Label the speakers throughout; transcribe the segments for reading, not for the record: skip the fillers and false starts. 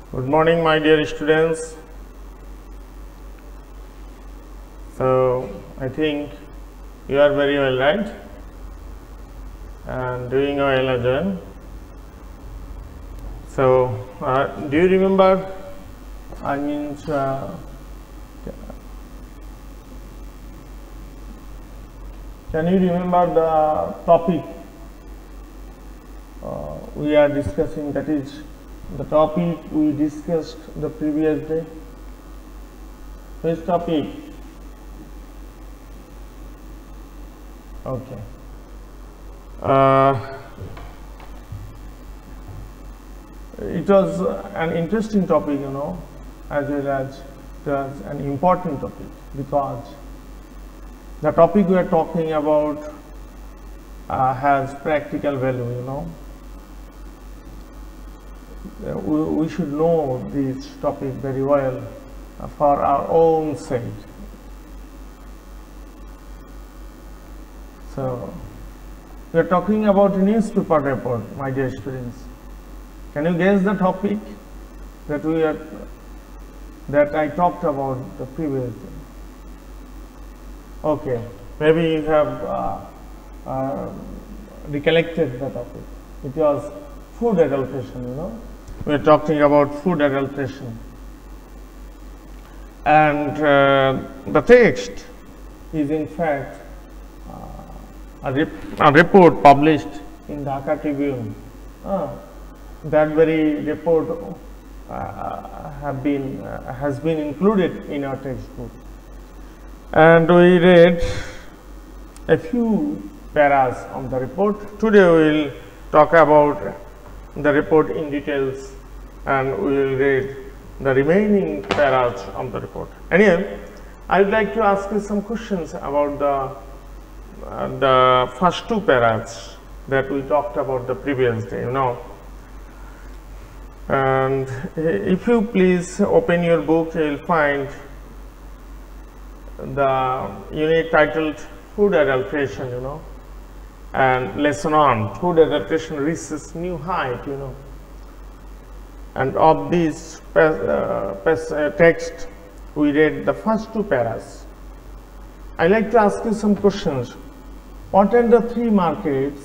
Speaker 1: Good morning, my dear students. So, I think you are very well, right? And doing well as well. So, do you remember? Can you remember the topic we are discussing? That is the topic we discussed the previous day. Which topic? Okay. It was an interesting topic, as well as it was an important topic, because the topic we are talking about has practical value, We should know this topic very well for our own sake. So, we are talking about a newspaper report, my dear students. Can you guess the topic that I talked about the previous day? Okay, maybe you have recollected the topic. It was food adulteration, We are talking about food adulteration. And the text is in fact a report published in Dhaka Tribune. That very report has been included in our textbook. And we read a few paras on the report. Today we will talk about the report in details, and we will read the remaining paras of the report. Anyway, I would like to ask you some questions about the first two paras that we talked about the previous day, And if you please open your book, you will find the unit titled Food Adulteration, and lesson on food adulteration reaches new height, And of this text, we read the first two paras. I like to ask you some questions. What are the three markets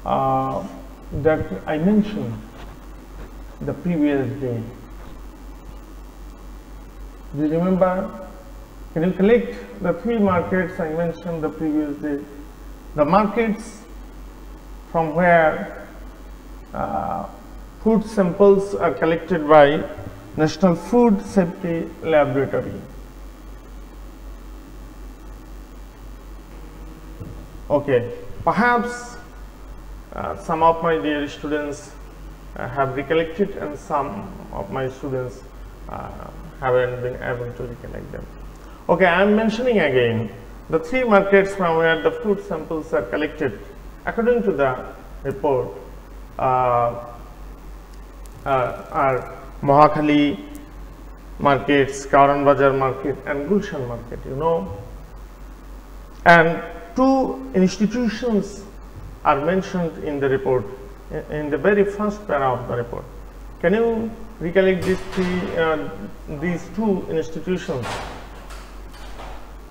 Speaker 1: that I mentioned the previous day? Do you remember? Can you collect the three markets I mentioned the previous day? The markets from where food samples are collected by National Food Safety Laboratory. Okay, perhaps some of my dear students have recollected, and some of my students haven't been able to recollect them. Okay, I am mentioning again the three markets from where the food samples are collected according to the report are Mohakhali markets, Karan Bazar market, and Gulshan market, And two institutions are mentioned in the report, in the very first para of the report. Can you recollect these two institutions?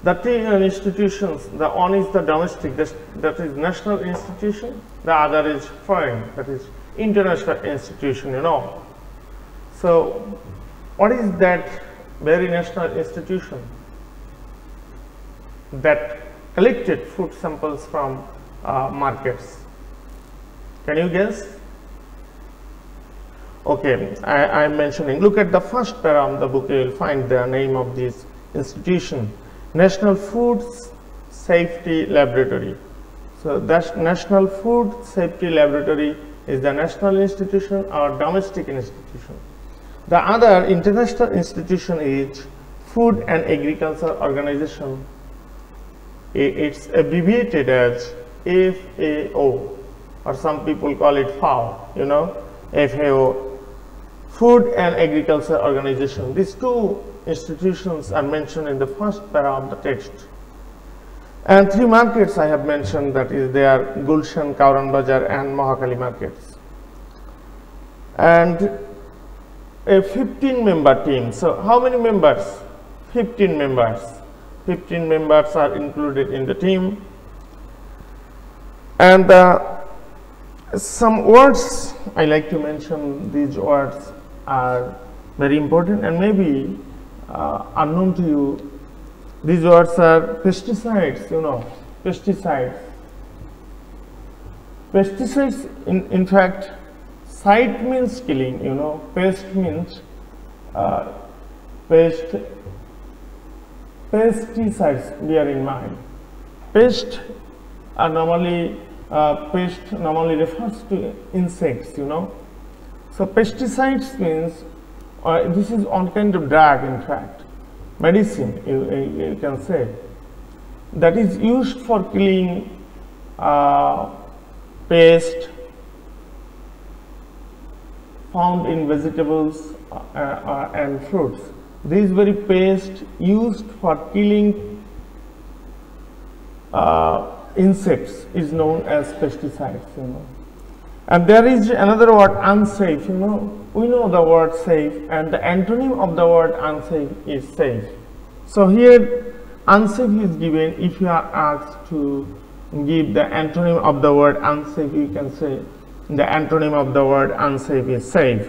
Speaker 1: The two institutions, the one is the domestic, that is national institution, the other is foreign, that is international institution, So, what is that very national institution that collected food samples from markets? Can you guess? Okay, I am mentioning, look at the first para of the book, you will find the name of this institution, National Food Safety Laboratory. So, that National Food Safety Laboratory is the national institution or domestic institution. The other international institution is Food and Agriculture Organization. It's abbreviated as FAO, or some people call it FAO, FAO, Food and Agriculture Organization. These two institutions are mentioned in the first para of the text. And three markets I have mentioned, that is, they are Gulshan, Karan Bazar, and Mohakhali markets. and a 15-member team. So how many members? 15 members. 15 members are included in the team. And some words I like to mention. These words are very important and maybe unknown to you. These words are pesticides, you know, pesticides. Pesticides, in fact, site means killing, you know, pest means pesticides, bear in mind. Pest normally refers to insects, you know. So pesticides means this is one kind of drug, in fact, medicine, you can say, that is used for killing pest found in vegetables and fruits. These very pest used for killing insects is known as pesticides, you know. And there is another word, unsafe, you know. We know the word safe, and the antonym of the word unsafe is safe. So here unsafe is given. If you are asked to give the antonym of the word unsafe, you can say the antonym of the word unsafe is safe.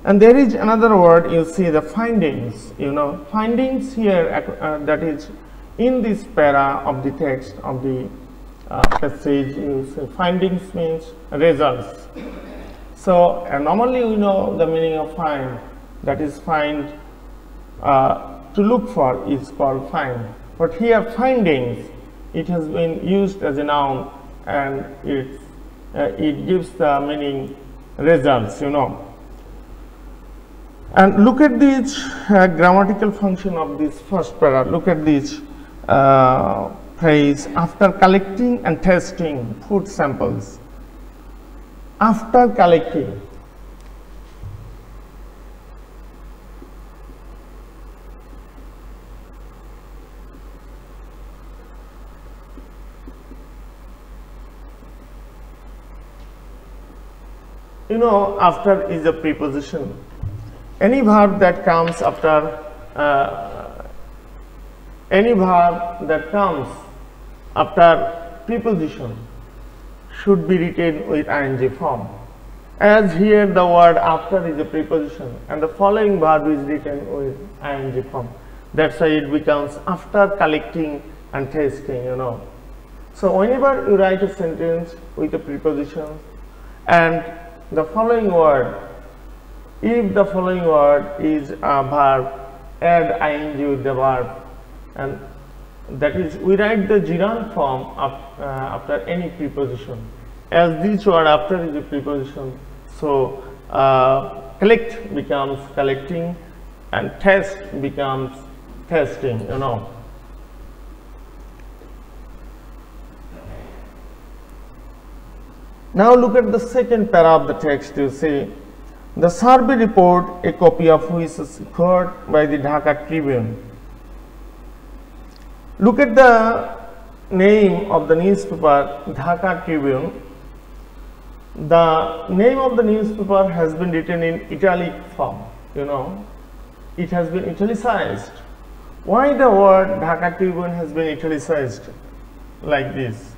Speaker 1: And there is another word, you see, the findings, you know. Findings here, that is in this para of the text of the passage, you say findings means results. So normally we know the meaning of find, that is find, to look for is called find. But here findings, it has been used as a noun, and it gives the meaning results, you know. And look at this grammatical function of this first para. Look at this phrase, after collecting and testing food samples. After collecting. You know, after is a preposition. Any verb that comes after preposition should be written with ing form. As here the word after is a preposition and the following verb is written with ing form. That's why it becomes after collecting and tasting, you know. So whenever you write a sentence with a preposition and the following word, if the following word is a verb, add ing with the verb, and that is, we write the gerund form after any preposition. As this word after is a preposition, so collect becomes collecting and test becomes testing, you know. Now look at the second para of the text. You see, the survey report, a copy of which is secured by the Dhaka Tribune. Look at the name of the newspaper, Dhaka Tribune. The name of the newspaper has been written in italic form, you know. It has been italicized. Why the word Dhaka Tribune has been italicized like this?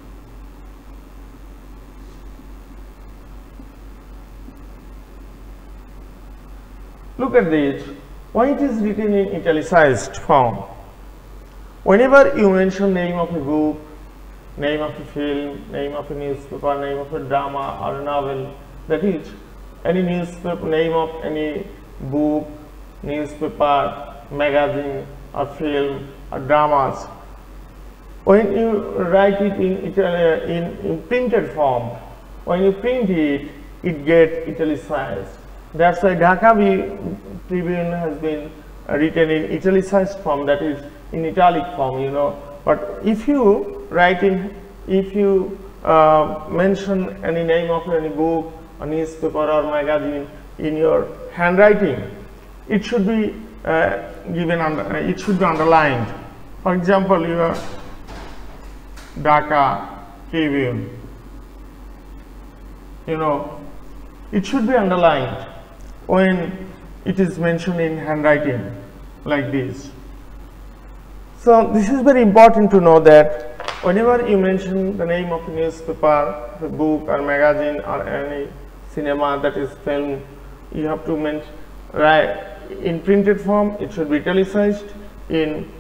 Speaker 1: Look at this. Why it is written in italicized form? Whenever you mention name of a book, name of a film, name of a newspaper, name of a drama or a novel, that is, any newspaper, name of any book, newspaper, magazine or film or dramas, when you write it in printed form, when you print it, it gets italicized. That's why Dhaka Tribune has been written in italicized form, that is in italic form, you know. But if you write in, if you mention any name of any book, a newspaper or magazine in your handwriting, it should be given under, it should be underlined. For example, your Dhaka K-View, it should be underlined when it is mentioned in handwriting like this. So this is very important to know that whenever you mention the name of a newspaper, a book or magazine or any cinema that is filmed, you have to mention, right, in printed form it should be italicized, in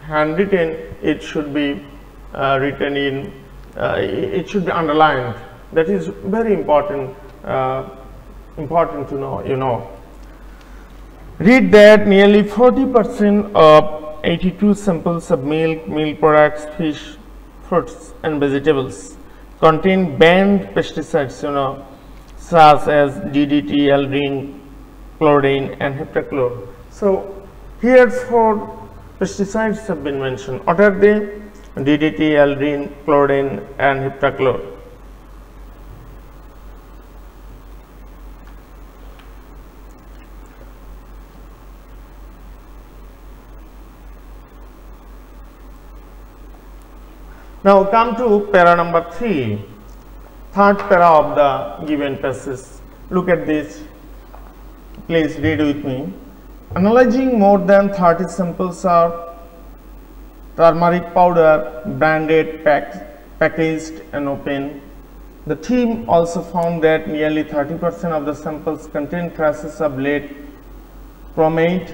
Speaker 1: handwritten it should be written in, it should be underlined. That is very important, important to know, Read that nearly 40% of 82 samples of milk, milk products, fish, fruits and vegetables contain banned pesticides, such as DDT, aldrin, chlorine and heptachlor. So here 4 pesticides have been mentioned. What are they? DDT, aldrin, chlorine and heptachlor. Now come to para number 3, third para of the given passage. Look at this, please read with me. Analyzing more than 30 samples of turmeric powder, branded, packaged and open, the team also found that nearly 30% of the samples contain traces of lead chromate,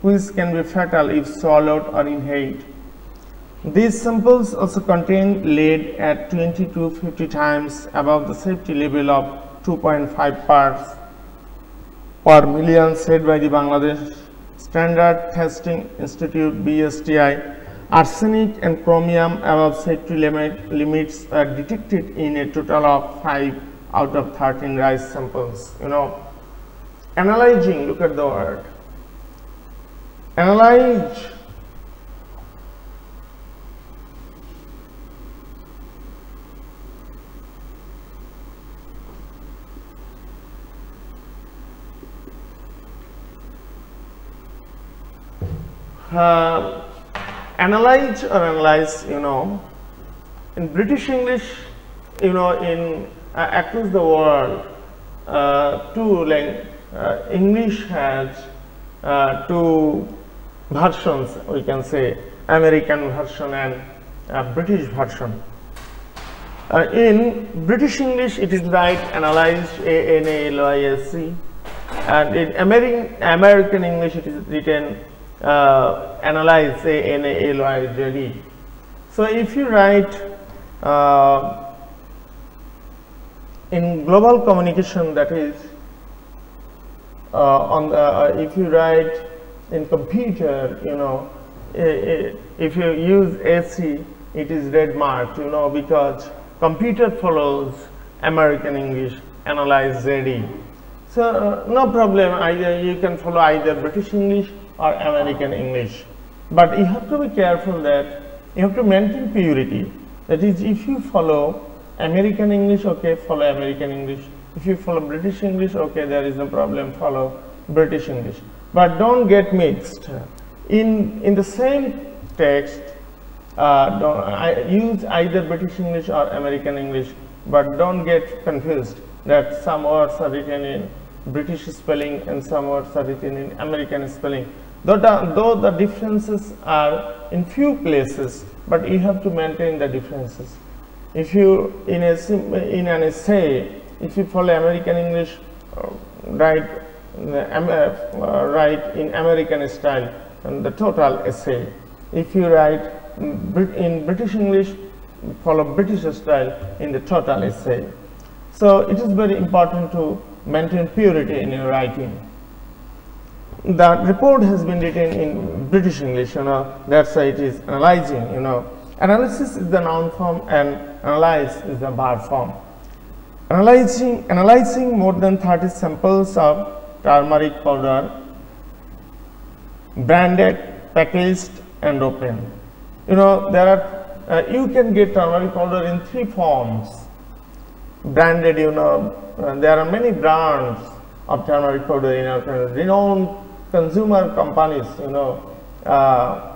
Speaker 1: which can be fatal if swallowed or inhaled. These samples also contain lead at 20 to 50 times above the safety level of 2.5 parts per million set by the Bangladesh Standard Testing Institute BSTI. Arsenic and chromium above safety limits are detected in a total of 5 out of 13 rice samples. Analyzing, look at the word. Analyze. Analyze or analyze, in British English, in across the world, English has 2 versions, we can say, American version and British version. In British English, it is right analyze, ANALYSE, and in American English, it is written analyze, ANALYZE. So if you write in global communication, that is if you write in computer, if you use AC, it is red marked, because computer follows American English, analyze ZE. So no problem, either you can follow either British English or American English, but you have to be careful that you have to maintain purity. That is, if you follow American English, okay, follow American English. If you follow British English, okay, there is no problem, follow British English. But don't get mixed. In the same text, use either British English or American English, but don't get confused that some words are written in British spelling and some words are written in American spelling. Though the differences are in few places, but you have to maintain the differences. If you in an essay, if you follow American English, write in American style and the total essay. If you write in British English, follow British style in the total essay. So it is very important to maintain purity in your writing. The report has been written in British English, that's why it is analyzing, Analysis is the noun form and analyze is the verb form. Analyzing more than 30 samples of turmeric powder, branded, packaged and open. You can get turmeric powder in 3 forms. Branded, there are many brands of turmeric powder in our country. Renowned consumer companies,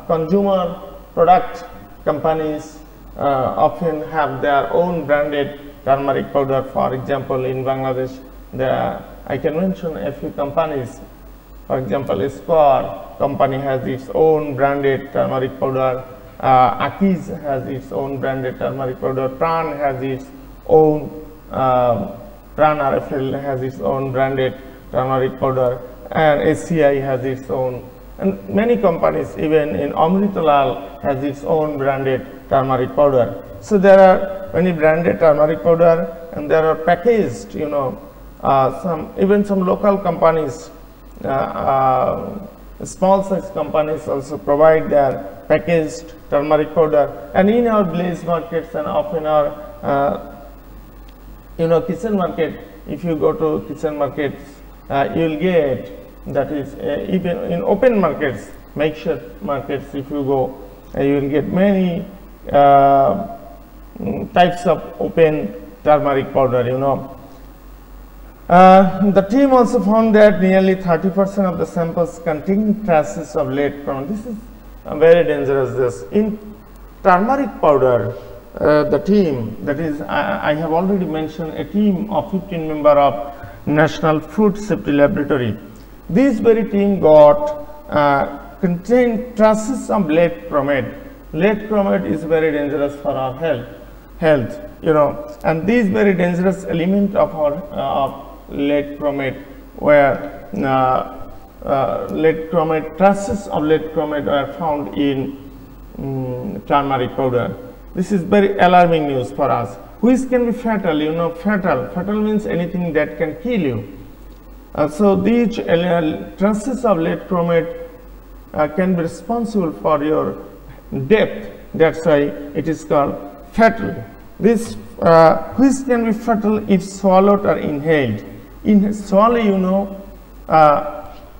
Speaker 1: consumer product companies often have their own branded turmeric powder. For example, in Bangladesh, I can mention a few companies. For example, Square company has its own branded turmeric powder. Akiz has its own branded turmeric powder. Pran has its own Pran RFL has its own branded turmeric powder, and SCI has its own, and many companies, even in Amritalal, has its own branded turmeric powder. So there are many branded turmeric powder, and there are packaged, you know, some local companies, small size companies also provide their packaged turmeric powder. And in our village markets and often our kitchen market, if you go to kitchen markets, you will get, that is even in open markets, makeshift markets, if you go, you will get many types of open turmeric powder, you know. The team also found that nearly 30% of the samples contain traces of lead chromium. This is very dangerous. In turmeric powder, the team, that is, I have already mentioned a team of 15 members of National Food Safety Laboratory. This very team contained traces of lead chromate. Lead chromate is very dangerous for our health, you know, and these very dangerous element of our lead chromate, where traces of lead chromate were found in turmeric powder. This is very alarming news for us, which can be fatal, you know. Fatal means anything that can kill you. So these traces of lead chromate can be responsible for your death. That's why it is called fatal. This which can be fatal if swallowed or inhaled. In swallow, you know,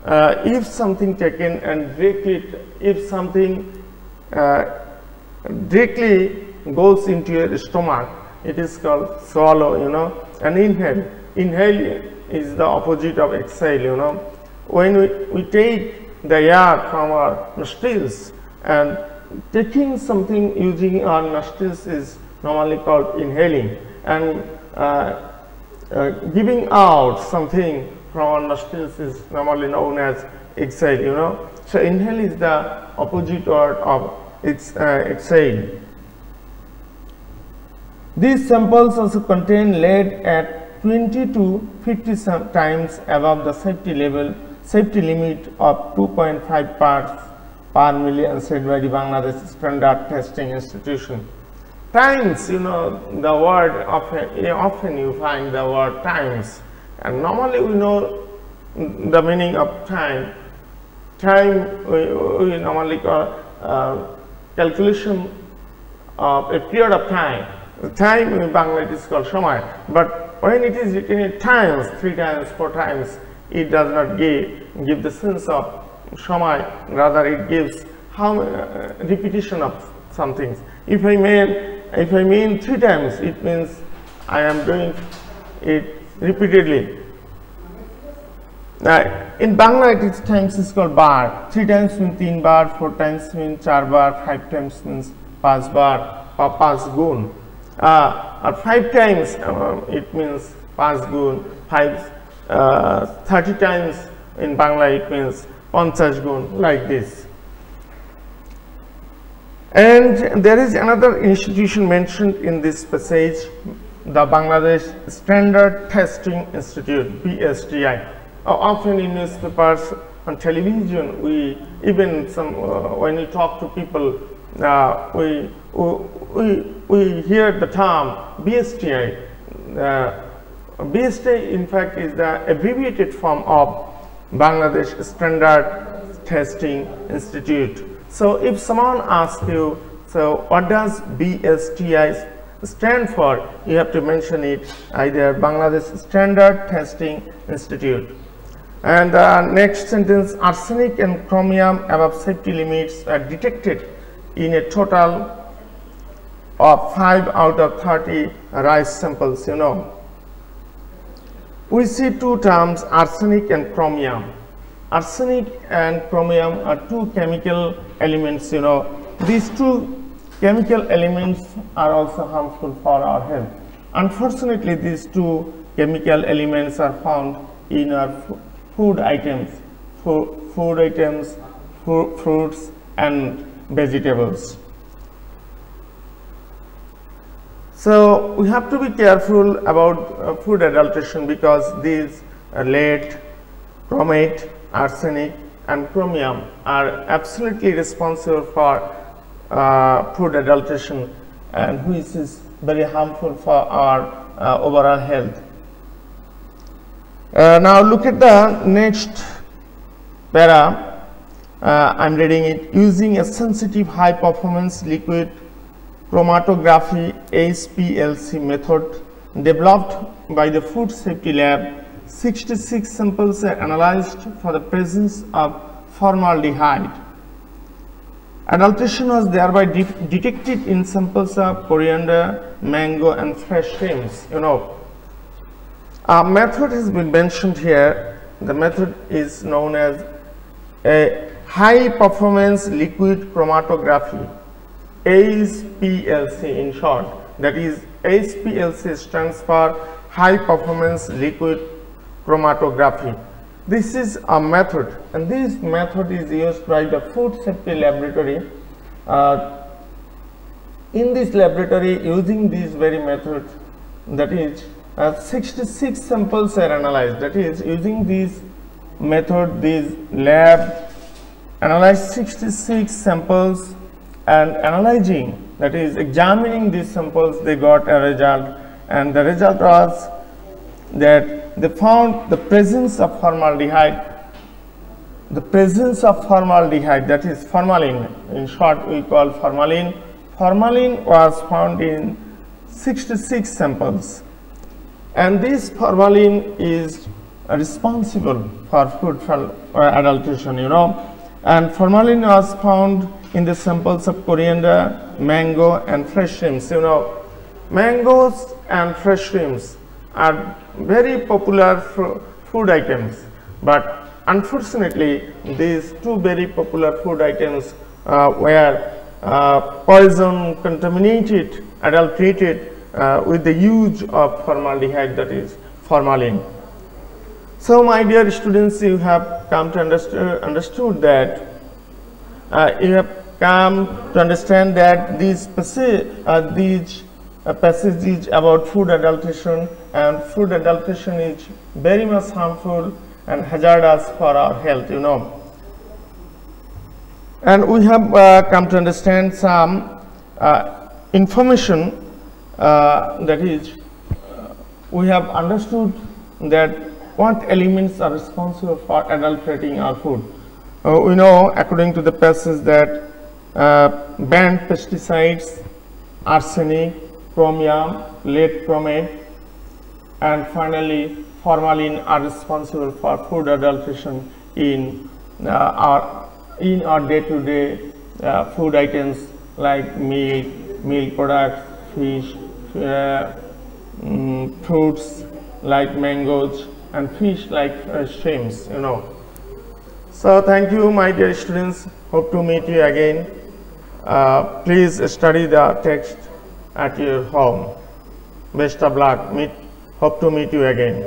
Speaker 1: if something taken and if something directly goes into your stomach, it is called swallow, you know. And inhale is the opposite of exhale, you know. When we take the air from our nostrils, and taking something using our nostrils is normally called inhaling, and giving out something from our nostrils is normally known as exhale, you know. So inhale is the opposite word of exhale. These samples also contain lead at 20 to 50 times above the safety limit of 2.5 parts per million set by the Bangladesh Standard Testing Institution. Times, you know, the word often you find the word times, and normally we know the meaning of time. Time we normally call calculation of a period of time. The time in Bangla is called Shamay, but when it is written in times, 3 times, 4 times, it does not give the sense of Shamay, rather it gives repetition of some things. If I mean 3 times, it means I am doing it repeatedly. In Bangla, its times is called bar. 3 times means 3 bar, 4 times means 4 bar, 5 times means 5 bar or 5 gun. Or 5 times it means 5 gun. 30 times in Bangla it means 50 gun, like this. And there is another institution mentioned in this passage, the Bangladesh Standard Testing Institute, BSTI. Often in newspapers, on television, we even when we talk to people, we hear the term BSTI. BSTI, in fact, is the abbreviated form of Bangladesh Standard Testing Institute. So if someone asks you, so what does BSTI stand for, you have to mention it either Bangladesh Standard Testing Institute. And the next sentence, arsenic and chromium above safety limits are detected in a total of 5 out of 30 rice samples, you know. We see 2 terms, arsenic and chromium. arsenic and chromium are two chemical elements. These two chemical elements are also harmful for our health. Unfortunately, these two chemical elements are found in our food items, fruits and vegetables. So we have to be careful about food adulteration, because these lead, chromate, arsenic and chromium are absolutely responsible for food adulteration, and which is very harmful for our overall health. Now look at the next para. I'm reading it. Using a sensitive high performance liquid chromatography HPLC method developed by the Food Safety Lab, 66 samples are analyzed for the presence of formaldehyde. Adulteration was thereby detected in samples of coriander, mango and fresh shrimps. A method has been mentioned here. The method is known as a high performance liquid chromatography, HPLC in short. That is, HPLC stands for high performance liquid chromatography. This is a method, and this method is used by the Food Safety Laboratory. In this laboratory, using this very method, that is 66 samples are analyzed. That is, using this method, this lab analyzed 66 samples, and analyzing, that is examining these samples, they got a result, and the result was that they found the presence of formaldehyde. The presence of formaldehyde, that is formalin, in short we call formalin. Formalin was found in 66 samples, and this formalin is responsible for food adulteration, and formalin was found in the samples of coriander, mango and fresh shrimps. Mangoes and fresh shrimps are very popular food items, but unfortunately these two very popular food items were poison, contaminated, adulterated with the use of formaldehyde, that is formalin. So my dear students, you have come to understood that you have come to understand that these passages about food adulteration, and food adulteration is very much harmful and hazardous for our health, And we have come to understand some information, that is, we have understood that what elements are responsible for adulterating our food. We know, according to the passage, that banned pesticides, arsenic, chromium, lead chromate, and finally formalin are responsible for food adulteration in our day-to-day food items like milk products, fish, fruits like mangoes, and fish like shrimps. So thank you, my dear students. Hope to meet you again. Please study the text at your home. Best of luck. Hope to meet you again.